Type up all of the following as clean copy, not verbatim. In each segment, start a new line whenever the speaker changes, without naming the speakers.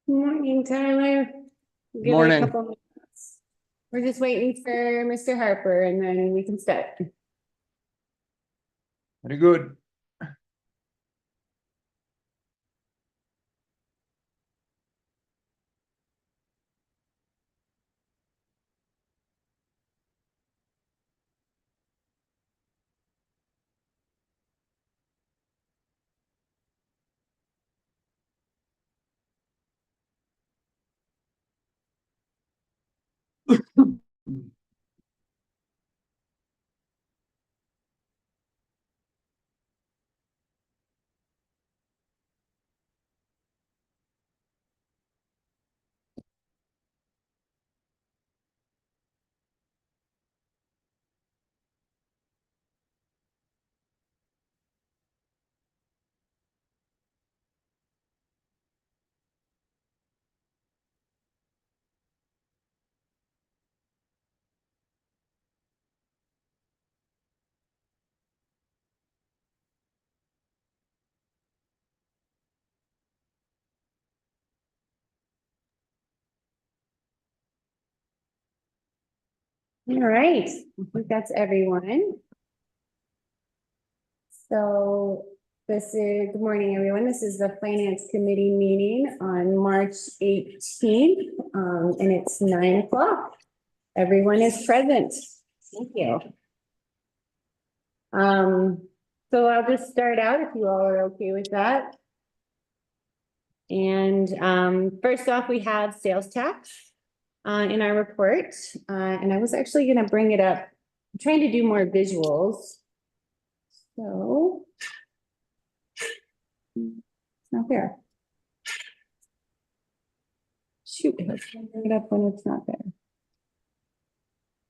Morning, Tyler. Give it a
Morning.
couple minutes. We're just waiting for Mr. Harper and then we can start.
Very good.
All right, I think that's everyone. So good morning, everyone. This is the Finance Committee meeting on March 18th, and it's 9 o'clock. Everyone is present. Thank you. So I'll just start out if you all are okay with that. And first off, we have sales tax in our report. And I was actually going to bring it up. I'm trying to do more visuals. So it's not there. Shoot, let's bring it up when it's not there.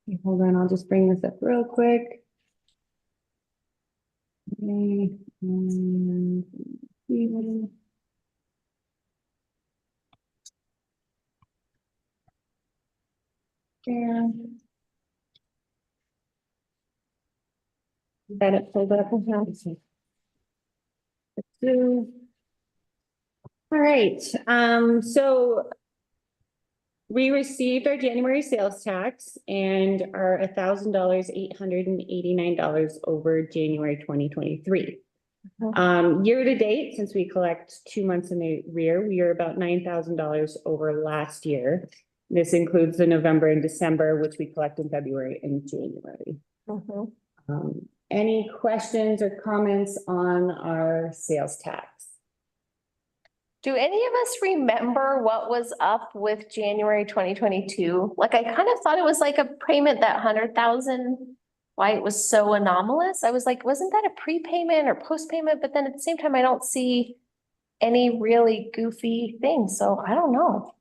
Okay, hold on, I'll just bring this up real quick. Okay, there. Got it pulled up. All right, so we received our January sales tax and are $1,000, $889 over January 2023. Year to date, since we collect 2 months in the rear, we are about $9,000 over last year. This includes the November and December, which we collect in February and January. Any questions or comments on our sales tax?
Do any of us remember what was up with January 2022? Like, I kind of thought it was like a payment, that 100,000, why it was so anomalous. I was like, wasn't that a prepayment or post-payment? But then at the same time, I don't see any really goofy things. So I don't know.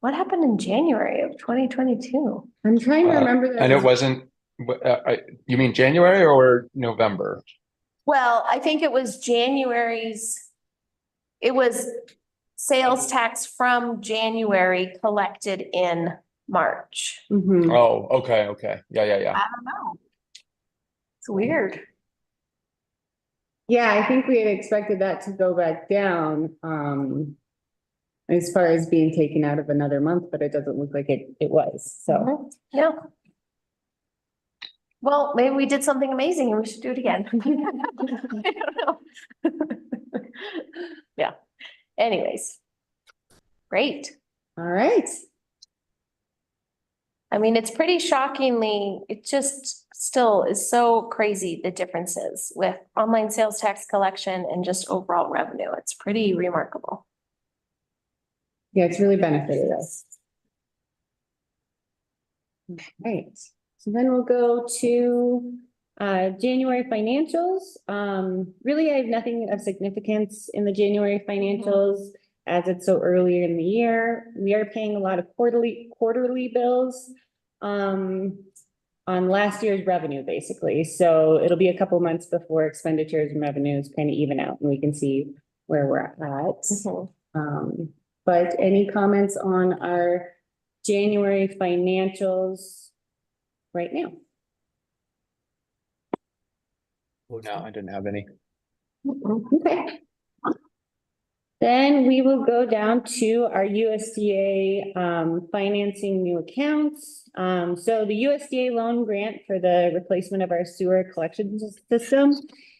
What happened in January of 2022?
I'm trying to remember that.
And it wasn't, you mean January or November?
Well, I think it was it was sales tax from January collected in March.
Mhm.
Oh, okay. Yeah.
I don't know. It's weird.
Yeah, I think we had expected that to go back down, as far as being taken out of another month, but it doesn't look like it was, so.
Yeah. Well, maybe we did something amazing and we should do it again. I don't know. Yeah. Anyways. Great.
All right.
I mean, it's pretty shockingly, it just still is so crazy, the differences with online sales tax collection and just overall revenue. It's pretty remarkable.
Yeah, it's really benefited us. Right. So then we'll go to January financials. Really, I have nothing of significance in the January financials as it's so early in the year. We are paying a lot of quarterly bills on last year's revenue, basically. So it'll be a couple months before expenditures and revenues kind of even out and we can see where we're at. But any comments on our January financials right now?
Oh, no, I didn't have any.
Okay. Then we will go down to our USDA financing new accounts. So the USDA loan grant for the replacement of our sewer collection system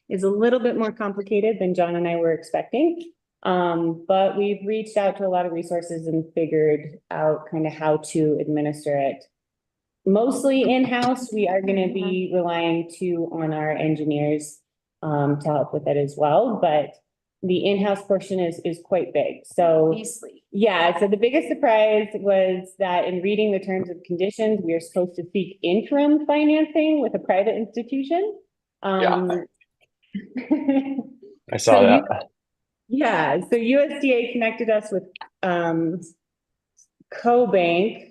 is a little bit more complicated than John and I were expecting. But we've reached out to a lot of resources and figured out kind of how to administer it. Mostly in-house, we are going to be relying on our engineers to help with it as well, but the in-house portion is quite big. So
Obviously.
yeah, so the biggest surprise was that in reading the terms of conditions, we are supposed to seek interim financing with a private institution.
I saw
So
that.
Yeah, so USDA connected us with CoBank.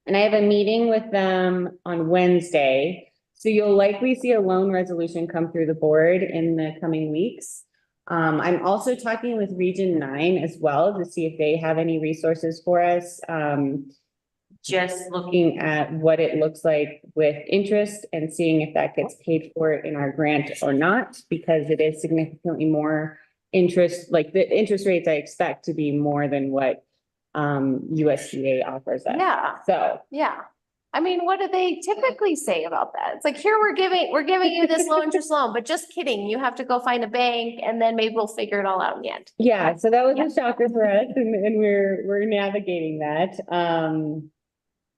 And I have a meeting with them on Wednesday. So you'll likely see a loan resolution come through the board in the coming weeks. I'm also talking with Region 9 as well to see if they have any resources for us. Just looking at what it looks like with interest and seeing if that gets paid for in our grant or not, because it is significantly more interest, like the interest rates I expect to be more than what USDA offers us.
Yeah,
So
yeah. I mean, what do they typically say about that? It's like, here, we're giving you this low interest loan, but just kidding. You have to go find a bank and then maybe we'll figure it all out in the end.
yeah, so that was
Yeah.
a shocker for us and we're navigating that.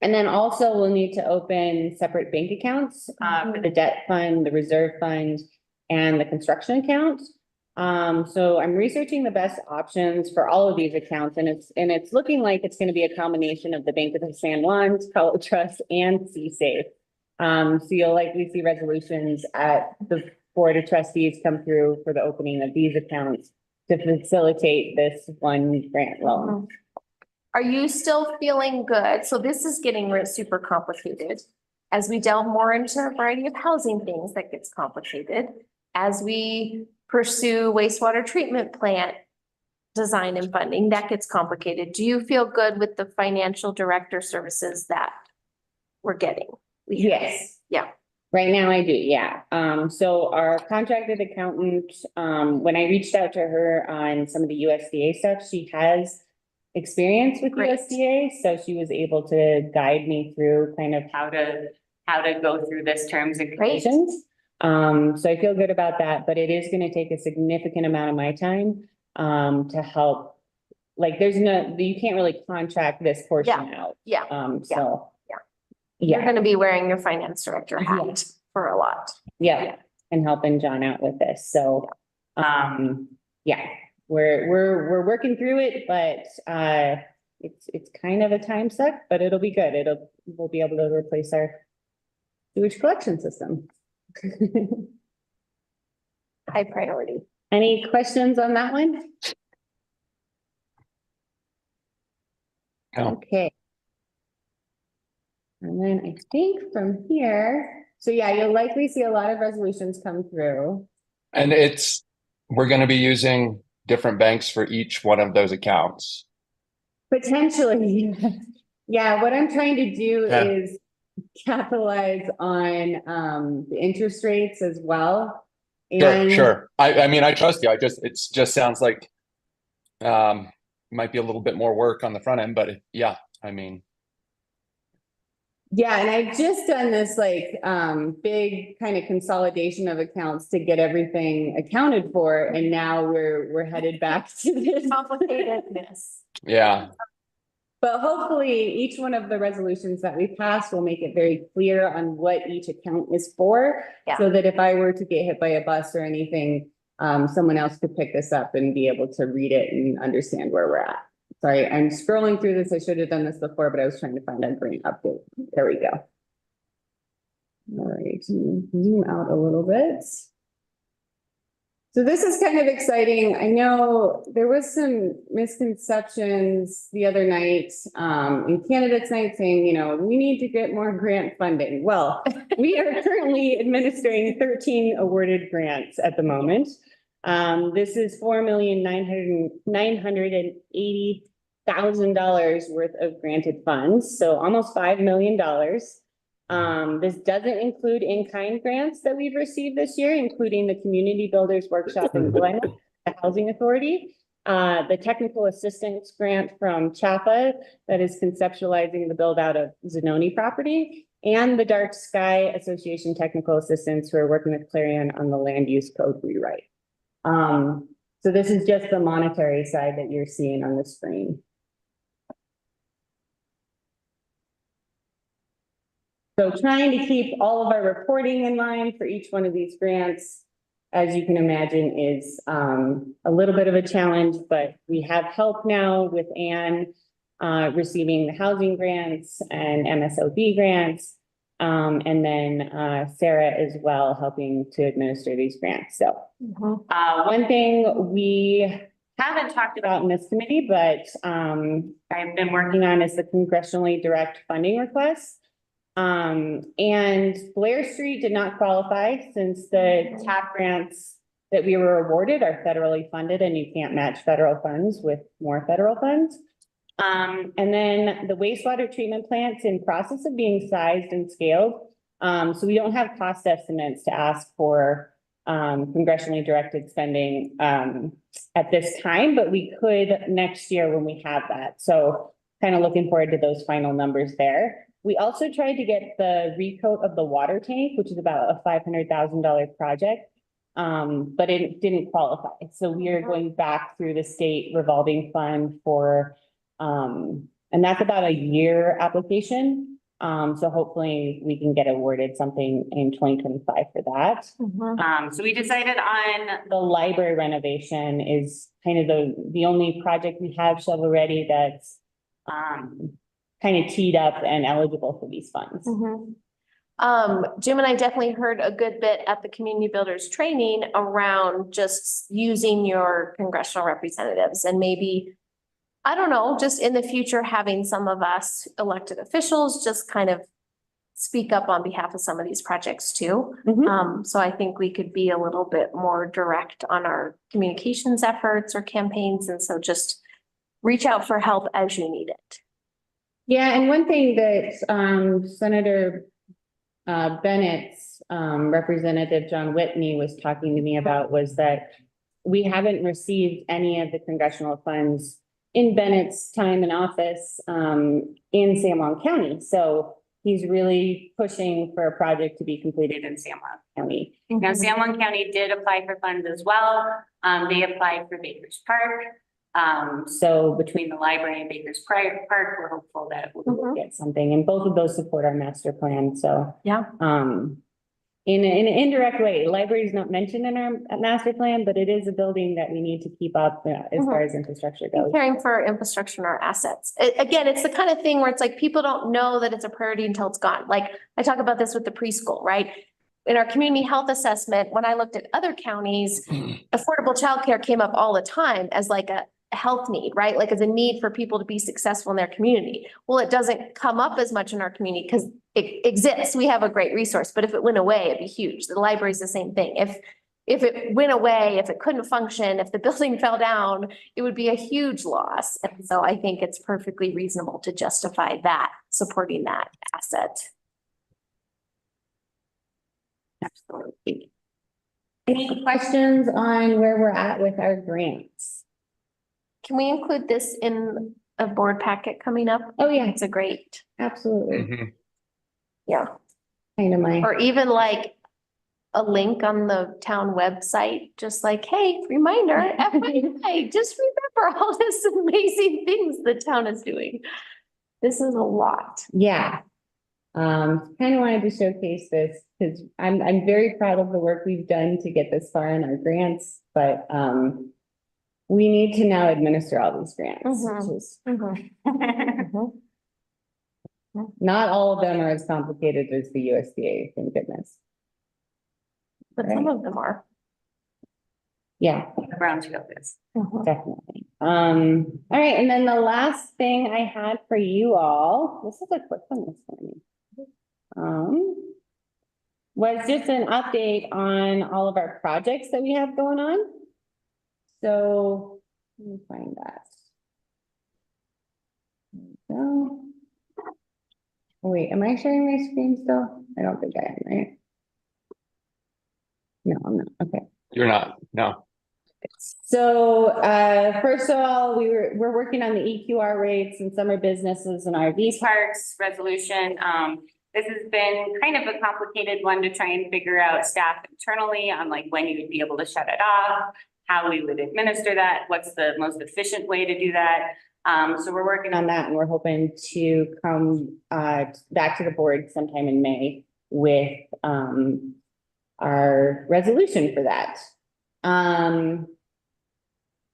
And then also we'll need to open separate bank accounts for the debt fund, the reserve fund, and the construction account. So I'm researching the best options for all of these accounts, and it's looking like it's going to be a combination of the Bank of San Juan's, Collet Trust, and CSAFE. So you'll likely see resolutions at the Board of Trustees come through for the opening of these accounts to facilitate this one grant loan.
Are you still feeling good? So this is getting super complicated. As we delve more into a variety of housing things, that gets complicated. As we pursue wastewater treatment plant design and funding, that gets complicated. Do you feel good with the financial director services that we're getting?
Yes.
Yeah.
Right now I do, yeah. So our contracted accountant, when I reached out to her on some of the USDA stuff, she has experience with
Great.
USDA, so she was able to guide me through kind of how to go through this terms and
Great.
conditions. So I feel good about that, but it is gonna take a significant amount of my time, to help. Like, you can't really contract this portion out.
Yeah.
So.
Yeah.
Yeah.
You're gonna be wearing your finance director hat
Yeah.
for a lot.
Yeah,
Yeah.
and helping John out with this, so, yeah, we're working through it, but, it's kind of a time suck, but it'll be good, we'll be able to replace our sewage collection system.
High priority.
Any questions on that one?
No.
Okay. And then I think from here, so yeah, you'll likely see a lot of resolutions come through.
And we're going to be using different banks for each one of those accounts.
Potentially. Yeah, what I'm trying to do
Yeah.
is capitalize on the interest rates as well.
Sure,
And
sure. I mean, I trust you. It just sounds like might be a little bit more work on the front end, but yeah, I mean.
yeah, and I've just done this like big kind of consolidation of accounts to get everything accounted for, and now we're headed back to this.
Complicatedness.
Yeah,
But hopefully each one of the resolutions that we pass will make it very clear on what each account is for.
Yeah.
So that if I were to get hit by a bus or anything, someone else could pick this up and be able to read it and understand where we're at. Sorry, I'm scrolling through this. I should have done this before, but I was trying to find a green update. There we go. All right, zoom out a little bit. So this is kind of exciting. I know there was some misconceptions the other night, in candidates night saying, we need to get more grant funding. Well, we are currently administering 13 awarded grants at the moment. This is $4,980,000 worth of granted funds, so almost $5 million. This doesn't include in-kind grants that we've received this year, including the Community Builders Workshop in Glen. the Housing Authority, the technical assistance grant from CHAPA that is conceptualizing the build out of Zanoni property, and the Dark Sky Association technical assistants who are working with Clarion on the land use code rewrite. So this is just the monetary side that you're seeing on the screen. So trying to keep all of our reporting in line for each one of these grants, as you can imagine, is a little bit of a challenge, but we have help now with Anne receiving the housing grants and MSOB grants. And then Sarah as well helping to administer these grants. So one thing we haven't talked about in this committee, but I've been working on is the congressionally direct funding request. And Blair Street did not qualify since the TAP grants that we were awarded are federally funded and you can't match federal funds with more federal funds. And then the wastewater treatment plant's in process of being sized and scaled. So we don't have cost estimates to ask for congressionally directed spending at this time, but we could next year when we have that. So kind of looking forward to those final numbers there. We also tried to get the recoat of the water tank, which is about a $500,000 project, but it didn't qualify. So we are going back through the state revolving fund for, and that's about a year application. So hopefully we can get awarded something in 2025 for that. So we decided on the library renovation is kind of the only project we have shovel ready that's kind of teed up and eligible for these funds.
Jim and I definitely heard a good bit at the community builders training around just using your congressional representatives and maybe, I don't know, just in the future, having some of us elected officials just kind of speak up on behalf of some of these projects too. So I think we could be a little bit more direct on our communications efforts or campaigns. And so just reach out for help as you need it.
Yeah, and one thing that Senator Bennett's representative John Whitney was talking to me about was that we haven't received any of the congressional funds in Bennett's time in office in San Juan County. So he's really pushing for a project to be completed in San Juan County. Now, San Juan County did apply for funds as well. They applied for Baker's Park. So between the library and Baker's Park, we're hopeful that we'll get something, and both of those support our master plan. So
Yeah.
In an indirect way, the library is not mentioned in our master plan, but it is a building that we need to keep up as far as infrastructure goes.
Caring for infrastructure and our assets. Again, it's the kind of thing where it's like people don't know that it's a priority until it's gone. Like I talk about this with the preschool, right? In our community health assessment, when I looked at other counties, affordable childcare came up all the time as like a health need, right? Like as a need for people to be successful in their community. Well, it doesn't come up as much in our community because it exists. We have a great resource, but if it went away, it'd be huge. The library is the same thing. If it went away, if it couldn't function, if the building fell down, it would be a huge loss. And so I think it's perfectly reasonable to justify that, supporting that asset.
Absolutely. Any questions on where we're at with our grants?
Can we include this in a board packet coming up?
Oh, yeah,
It's a great,
absolutely.
yeah.
Kind of my,
Or even like a link on the town website, just like, hey, reminder, FYI, just remember all this amazing things the town is doing. This is a lot.
yeah. Kind of wanted to showcase this because I'm very proud of the work we've done to get this far in our grants, but we need to now administer all these grants, which is not all of them are as complicated as the USDA, thank goodness.
But some of them are.
Yeah,
The brownfield is.
definitely. All right, and then the last thing I had for you all, this is a quick one this morning. Was just an update on all of our projects that we have going on. So let me find that. There we go. Oh, wait, am I sharing my screen still? I don't think I am, right? No, I'm not. Okay.
You're not, no.
So, first of all, we're working on the EQR rates and summer businesses and RV parks resolution. This has been kind of a complicated one to try and figure out staff internally on like when you would be able to shut it off, how we would administer that, what's the most efficient way to do that. So we're working on that and we're hoping to come, back to the board sometime in May with, our resolution for that.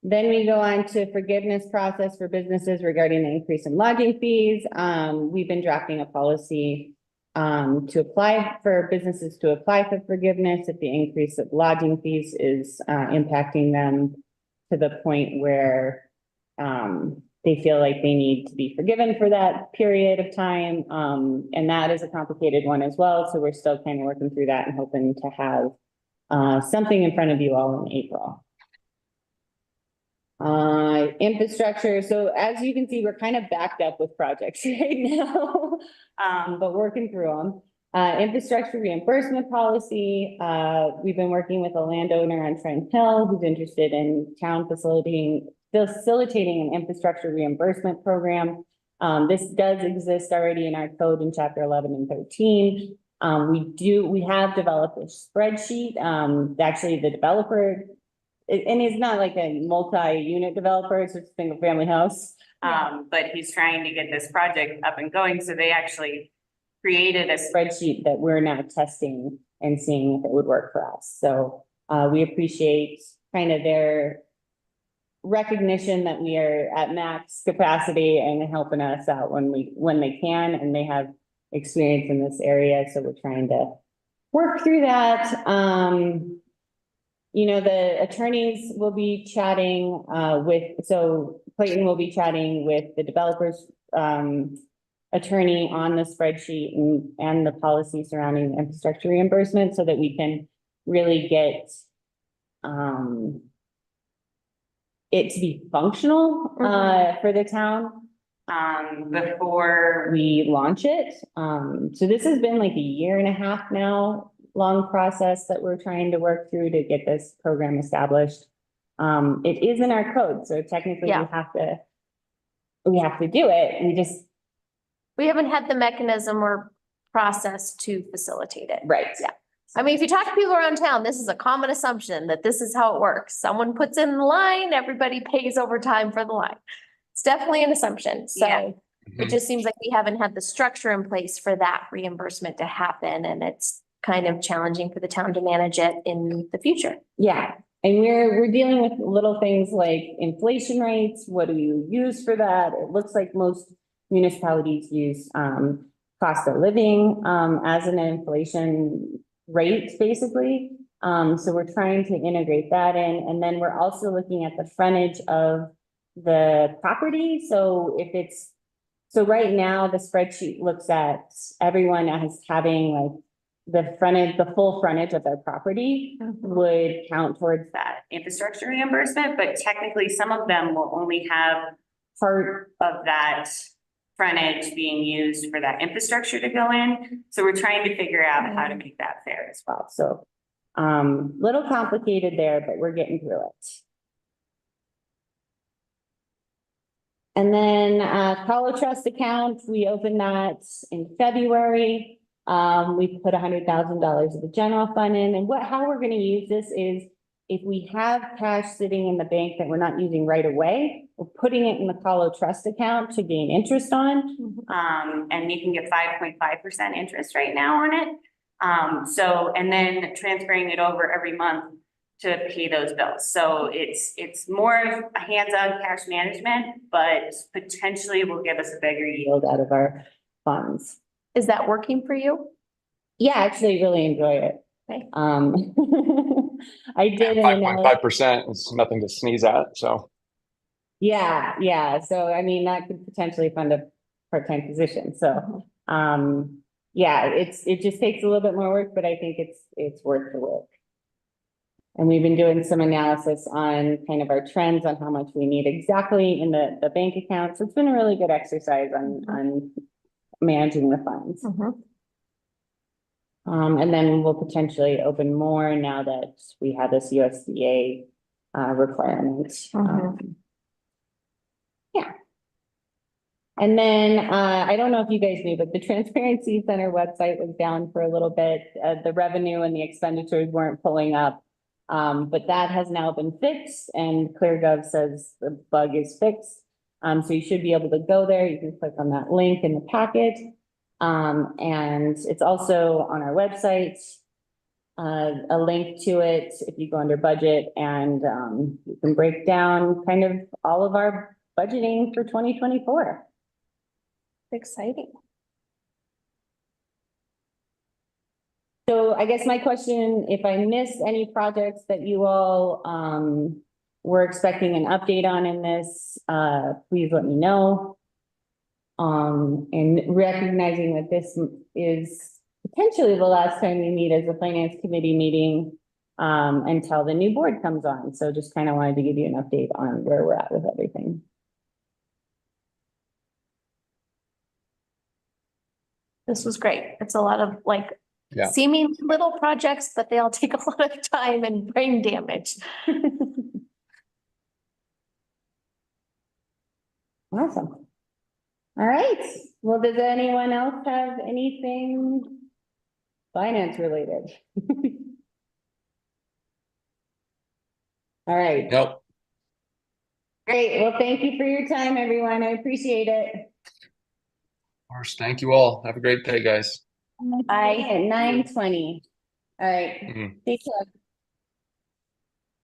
Then we go on to forgiveness process for businesses regarding the increase in lodging fees. We've been drafting a policy to apply for businesses to apply for forgiveness if the increase of lodging fees is impacting them to the point where they feel like they need to be forgiven for that period of time. And that is a complicated one as well. So we're still kind of working through that and hoping to have something in front of you all in April. Infrastructure. So as you can see, we're kind of backed up with projects right now, but working through them. Infrastructure reimbursement policy. We've been working with a landowner on Trent Hill who's interested in town facilitating an infrastructure reimbursement program. This does exist already in our code in chapter 11 and 13. We have developed a spreadsheet. Actually the developer, and he's not like a multi-unit developer, it's just a single family house. But he's trying to get this project up and going. So they actually created a spreadsheet that we're now testing and seeing if it would work for us. So we appreciate kind of their recognition that we are at max capacity and helping us out when they can, and they have experience in this area. So we're trying to work through that. You know, the attorneys will be chatting so Clayton will be chatting with the developer's attorney on the spreadsheet and the policy surrounding infrastructure reimbursement so that we can really get it to be functional for the town before we launch it. So this has been like a year and a half now long process that we're trying to work through to get this program established. It is in our code, so technically we have to do it.
We haven't had the mechanism or process to facilitate it.
Right.
Yeah. I mean, if you talk to people around town, this is a common assumption that this is how it works. Someone puts in the line, everybody pays overtime for the line. It's definitely an assumption. So it just seems like we haven't had the structure in place for that reimbursement to happen, and it's kind of challenging for the town to manage it in the future.
Yeah. And we're dealing with little things like inflation rates. What do you use for that? It looks like most municipalities use cost of living as an inflation rate, basically. So we're trying to integrate that in. And then we're also looking at the frontage of the property. So right now the spreadsheet looks at everyone as having like the full frontage of their property would count towards that infrastructure reimbursement, but technically some of them will only have part of that frontage being used for that infrastructure to go in. So we're trying to figure out how to make that fair as well. So little complicated there, but we're getting through it. And then Colo Trust account, we opened that in February. We put $100,000 of the general fund in, and how we're going to use this is if we have cash sitting in the bank that we're not using right away, we're putting it in the Colo Trust account to gain interest on. And you can get 5.5% interest right now on it. And then transferring it over every month to pay those bills. So it's more of a hands-on cash management, but potentially will give us a bigger yield out of our funds.
Is that working for you?
Yeah, I actually really enjoy it.
Okay.
I did.
5.5% is nothing to sneeze at, so.
Yeah. So, I mean, that could potentially fund a part-time position. So, yeah, it just takes a little bit more work, but I think it's worth the work. And we've been doing some analysis on kind of our trends on how much we need exactly in the bank account. So it's been a really good exercise on managing the funds. And then we'll potentially open more now that we have this USDA requirement.
Mhm.
Yeah. And then, I don't know if you guys knew, but the Transparency Center website was down for a little bit. The revenue and the expenditures weren't pulling up. But that has now been fixed and ClearGov says the bug is fixed. So you should be able to go there. You can click on that link in the packet. And it's also on our website. A link to it if you go under budget and, you can break down kind of all of our budgeting for 2024.
Exciting.
So I guess my question, if I missed any projects that you all, were expecting an update on in this, please let me know. And recognizing that this is potentially the last time we meet as a finance committee meeting, until the new board comes on. So just kind of wanted to give you an update on where we're at with everything.
This was great. It's a lot of like
Yeah.
seeming little projects, but they all take a lot of time and brain damage.
Awesome. All right. Well, does anyone else have anything finance related? All right.
Nope.
Great. Well, thank you for your time, everyone. I appreciate it.
Of course. Thank you all. Have a great day, guys.
Bye.
At 9:20. All right.
Mhm.
Take care.